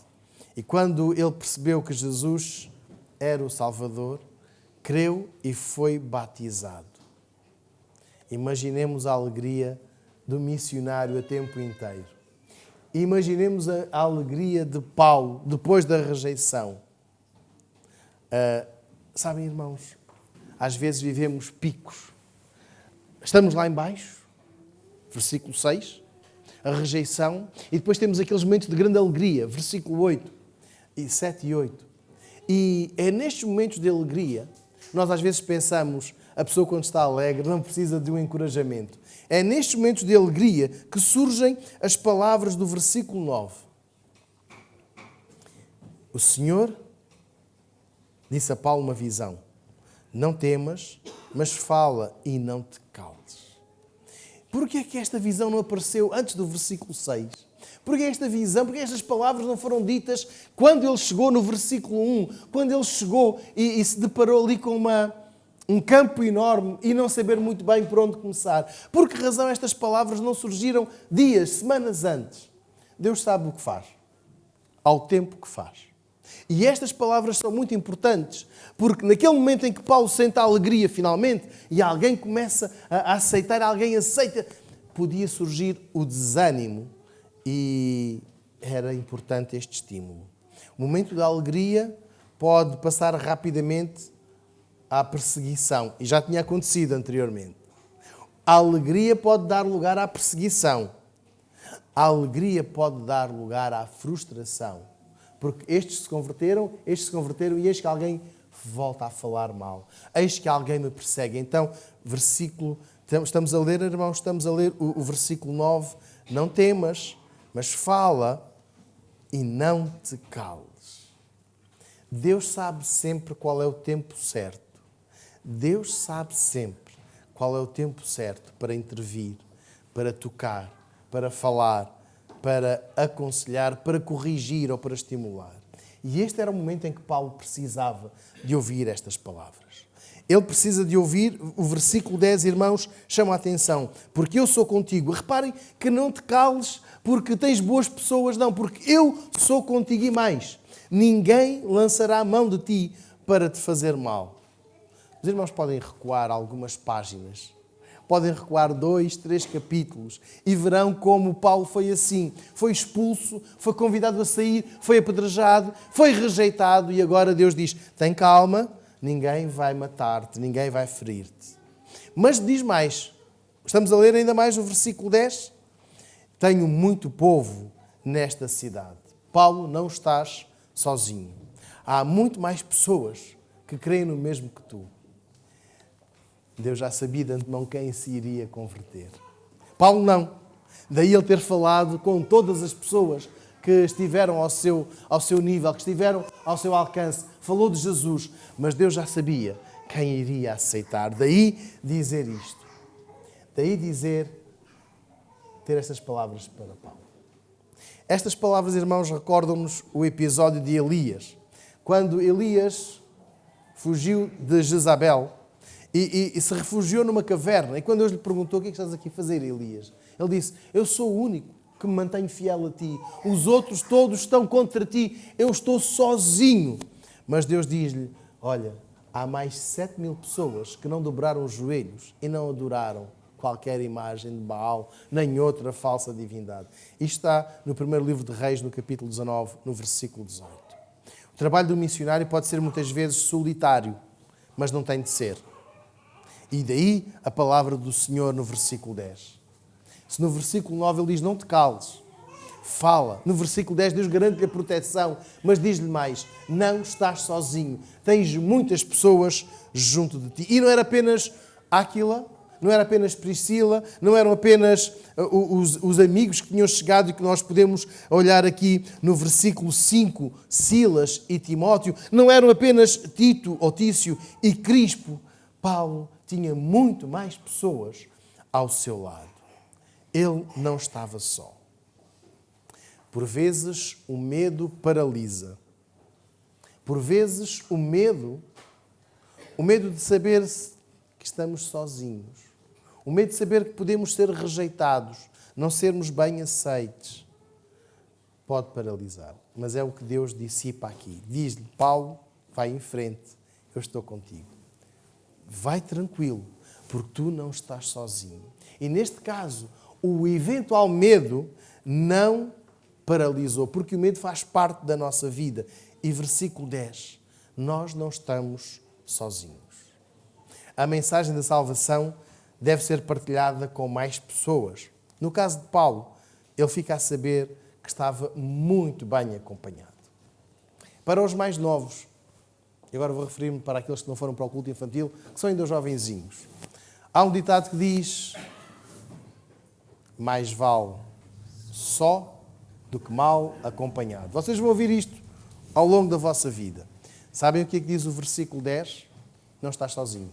E quando ele percebeu que Jesus era o Salvador, creu e foi batizado. Imaginemos a alegria do missionário a tempo inteiro. Imaginemos a alegria de Paulo depois da rejeição. Sabem, irmãos, às vezes vivemos picos. Estamos lá em baixo, versículo 6, a rejeição, e depois temos aqueles momentos de grande alegria, versículo 8, e 7 e 8. E é nestes momentos de alegria, nós às vezes pensamos, a pessoa quando está alegre não precisa de um encorajamento. É nestes momentos de alegria que surgem as palavras do versículo 9. O Senhor disse a Paulo uma visão. Não temas, mas fala e não te cales. Porquê é que esta visão não apareceu antes do versículo 6? Porque esta visão, porque estas palavras não foram ditas quando ele chegou no versículo 1, quando ele chegou e se deparou ali com um campo enorme e não saber muito bem por onde começar. Por que razão estas palavras não surgiram dias, semanas antes? Deus sabe o que faz, ao tempo que faz. E estas palavras são muito importantes, porque naquele momento em que Paulo sente a alegria finalmente e alguém começa a aceitar, alguém aceita, podia surgir o desânimo e era importante este estímulo. O momento da alegria pode passar rapidamente à perseguição, e já tinha acontecido anteriormente. A alegria pode dar lugar à perseguição. A alegria pode dar lugar à frustração. Porque estes se converteram e eis que alguém volta a falar mal. Eis que alguém me persegue. Então, estamos a ler, irmãos, estamos a ler o versículo 9. Não temas, mas fala e não te cales. Deus sabe sempre qual é o tempo certo. Deus sabe sempre qual é o tempo certo para intervir, para tocar, para falar, para aconselhar, para corrigir ou para estimular. E este era o momento em que Paulo precisava de ouvir estas palavras. Ele precisa de ouvir, o versículo 10, irmãos, chama a atenção, porque eu sou contigo. Reparem que não te cales porque tens boas pessoas, não, porque eu sou contigo e mais. Ninguém lançará a mão de ti para te fazer mal. Os irmãos podem recuar algumas páginas, podem recuar 2, 3 capítulos e verão como Paulo foi assim. Foi expulso, foi convidado a sair, foi apedrejado, foi rejeitado e agora Deus diz, tem calma, ninguém vai matar-te, ninguém vai ferir-te. Mas diz mais, estamos a ler ainda mais o versículo 10. Tenho muito povo nesta cidade. Paulo, não estás sozinho. Há muito mais pessoas que creem no mesmo que tu. Deus já sabia de antemão quem se iria converter. Paulo não. Daí ele ter falado com todas as pessoas que estiveram ao seu nível, que estiveram ao seu alcance. Falou de Jesus, mas Deus já sabia quem iria aceitar. Daí dizer isto. Daí ter estas palavras para Paulo. Estas palavras, irmãos, recordam-nos o episódio de Elias. Quando Elias fugiu de Jezabel, e se refugiou numa caverna. E quando Deus lhe perguntou, o que é que estás aqui a fazer, Elias? Ele disse, eu sou o único que me mantenho fiel a ti. Os outros todos estão contra ti. Eu estou sozinho. Mas Deus diz-lhe, olha, há mais 7.000 pessoas que não dobraram os joelhos e não adoraram qualquer imagem de Baal, nem outra falsa divindade. Isto está no primeiro livro de Reis, no capítulo 19, no versículo 18. O trabalho do missionário pode ser muitas vezes solitário, mas não tem de ser. E daí a palavra do Senhor no versículo 10. Se no versículo 9 ele diz, não te cales, fala. No versículo 10 Deus garante-lhe a proteção, mas diz-lhe mais, não estás sozinho. Tens muitas pessoas junto de ti. E não era apenas Áquila, não era apenas Priscila, não eram apenas os amigos que tinham chegado e que nós podemos olhar aqui no versículo 5, Silas e Timóteo. Não eram apenas Tito, Otício e Crispo. Paulo tinha muito mais pessoas ao seu lado. Ele não estava só. Por vezes, o medo paralisa. Por vezes, o medo de saber que estamos sozinhos. O medo de saber que podemos ser rejeitados, não sermos bem aceites, pode paralisar. Mas é o que Deus dissipa aqui. Diz-lhe, Paulo, vai em frente, eu estou contigo. Vai tranquilo, porque tu não estás sozinho. E neste caso, o eventual medo não paralisou, porque o medo faz parte da nossa vida. E versículo 10, nós não estamos sozinhos. A mensagem da salvação deve ser partilhada com mais pessoas. No caso de Paulo, ele fica a saber que estava muito bem acompanhado. Para os mais novos, e agora vou referir-me para aqueles que não foram para o culto infantil, que são ainda jovenzinhos. Há um ditado que diz, mais vale só do que mal acompanhado. Vocês vão ouvir isto ao longo da vossa vida. Sabem o que é que diz o versículo 10? Não estás sozinho.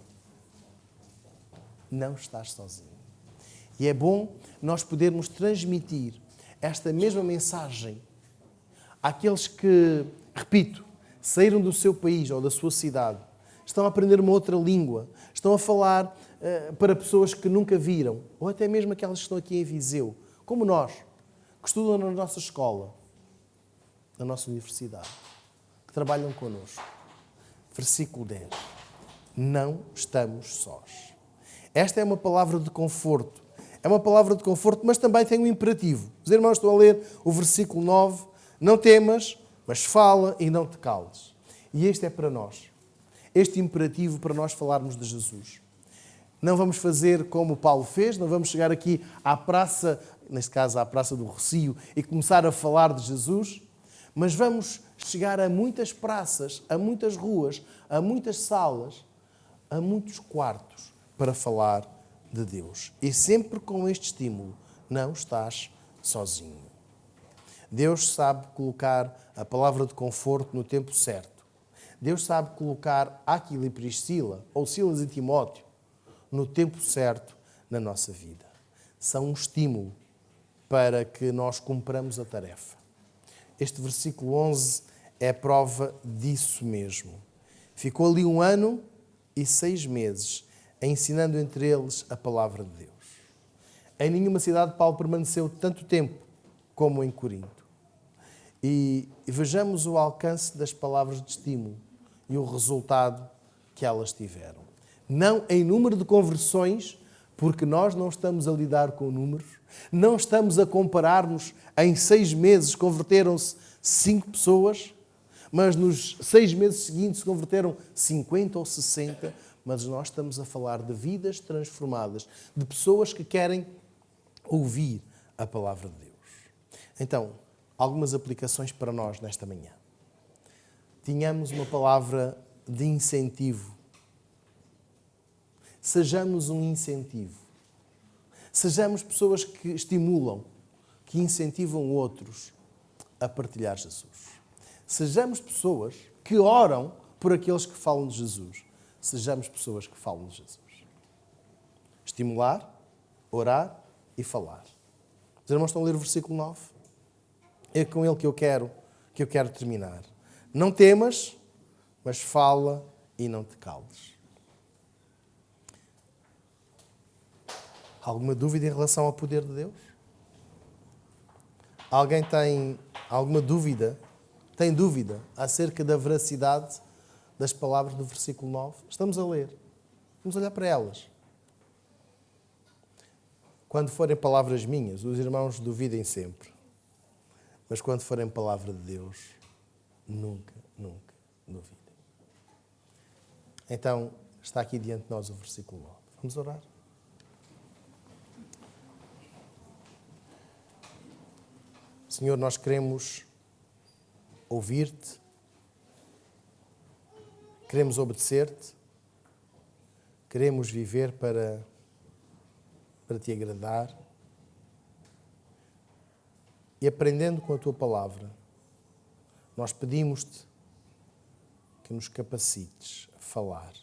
Não estás sozinho. E é bom nós podermos transmitir esta mesma mensagem àqueles que, repito, saíram do seu país ou da sua cidade, estão a aprender uma outra língua, estão a falar para pessoas que nunca viram, ou até mesmo aquelas que estão aqui em Viseu, como nós, que estudam na nossa escola, na nossa universidade, que trabalham connosco. Versículo 10. Não estamos sós. Esta é uma palavra de conforto. É uma palavra de conforto, mas também tem um imperativo. Os irmãos estão a ler o versículo 9. Não temas, mas fala e não te cales. E este é para nós. Este imperativo para nós falarmos de Jesus. Não vamos fazer como Paulo fez, não vamos chegar aqui à praça, neste caso à Praça do Rocio, e começar a falar de Jesus, mas vamos chegar a muitas praças, a muitas ruas, a muitas salas, a muitos quartos para falar de Deus. E sempre com este estímulo, não estás sozinho. Deus sabe colocar a palavra de conforto no tempo certo. Deus sabe colocar Áquila e Priscila, ou Silas e Timóteo, no tempo certo na nossa vida. São um estímulo para que nós cumpramos a tarefa. Este versículo 11 é prova disso mesmo. Ficou ali 1 ano e 6 meses, ensinando entre eles a palavra de Deus. Em nenhuma cidade Paulo permaneceu tanto tempo como em Corinto. E vejamos o alcance das palavras de estímulo e o resultado que elas tiveram. Não em número de conversões, porque nós não estamos a lidar com números, não estamos a comparar-nos. Em 6 meses converteram-se 5 pessoas, mas nos 6 meses seguintes se converteram 50 ou 60, mas nós estamos a falar de vidas transformadas, de pessoas que querem ouvir a palavra de Deus. Então, algumas aplicações para nós nesta manhã. Tínhamos uma palavra de incentivo. Sejamos um incentivo. Sejamos pessoas que estimulam, que incentivam outros a partilhar Jesus. Sejamos pessoas que oram por aqueles que falam de Jesus. Sejamos pessoas que falam de Jesus. Estimular, orar e falar. Os irmãos estão a ler o versículo 9? É com ele que eu quero terminar. Não temas, mas fala e não te cales. Alguma dúvida em relação ao poder de Deus? Alguém tem alguma dúvida? Tem dúvida acerca da veracidade das palavras do versículo 9? Estamos a ler. Vamos olhar para elas. Quando forem palavras minhas, os irmãos duvidem sempre. Mas quando forem palavra de Deus, nunca duvidem. Então, está aqui diante de nós o versículo 9. Vamos orar? Senhor, nós queremos ouvir-te, queremos obedecer-te, queremos viver para te agradar e aprendendo com a tua palavra, nós pedimos-te que nos capacites a falar,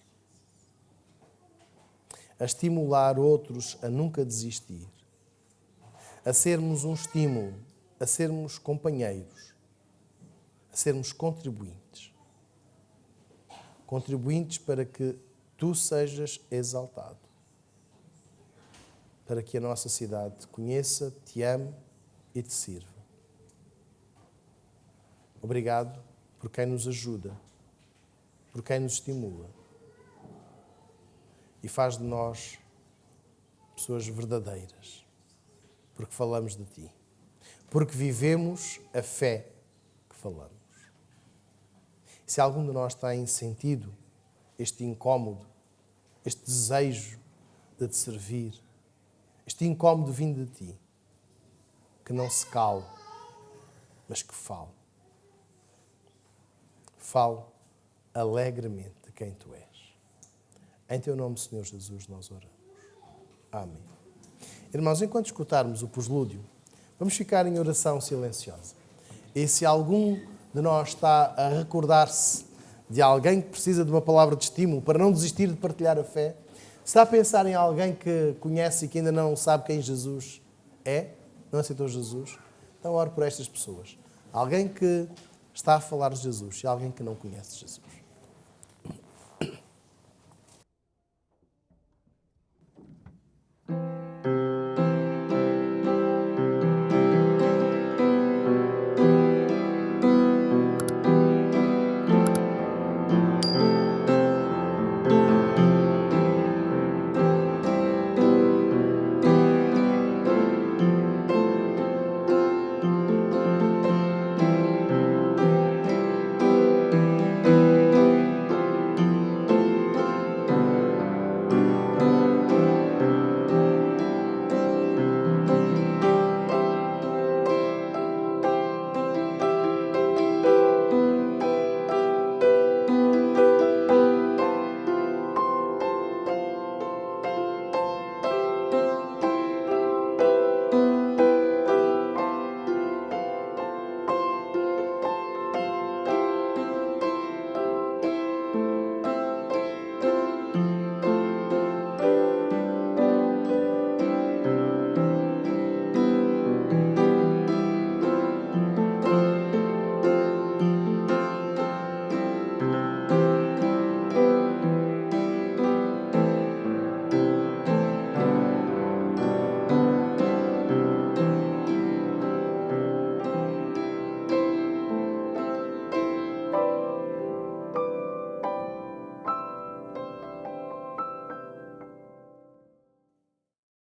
a estimular outros a nunca desistir, a sermos um estímulo, a sermos companheiros, a sermos contribuintes. Contribuintes para que tu sejas exaltado. Para que a nossa cidade te conheça, te ame e te sirva. Obrigado por quem nos ajuda, por quem nos estimula e faz de nós pessoas verdadeiras, porque falamos de ti. Porque vivemos a fé que falamos. Se algum de nós tem sentido este incómodo, este desejo de te servir, este incómodo vindo de ti, que não se cale, mas que fale. Fale alegremente de quem tu és. Em teu nome, Senhor Jesus, nós oramos. Amém. Irmãos, enquanto escutarmos o poslúdio, vamos ficar em oração silenciosa. E se algum de nós está a recordar-se de alguém que precisa de uma palavra de estímulo para não desistir de partilhar a fé, se está a pensar em alguém que conhece e que ainda não sabe quem Jesus é, não aceitou Jesus, Então oro por estas pessoas. Alguém que está a falar de Jesus e alguém que não conhece Jesus.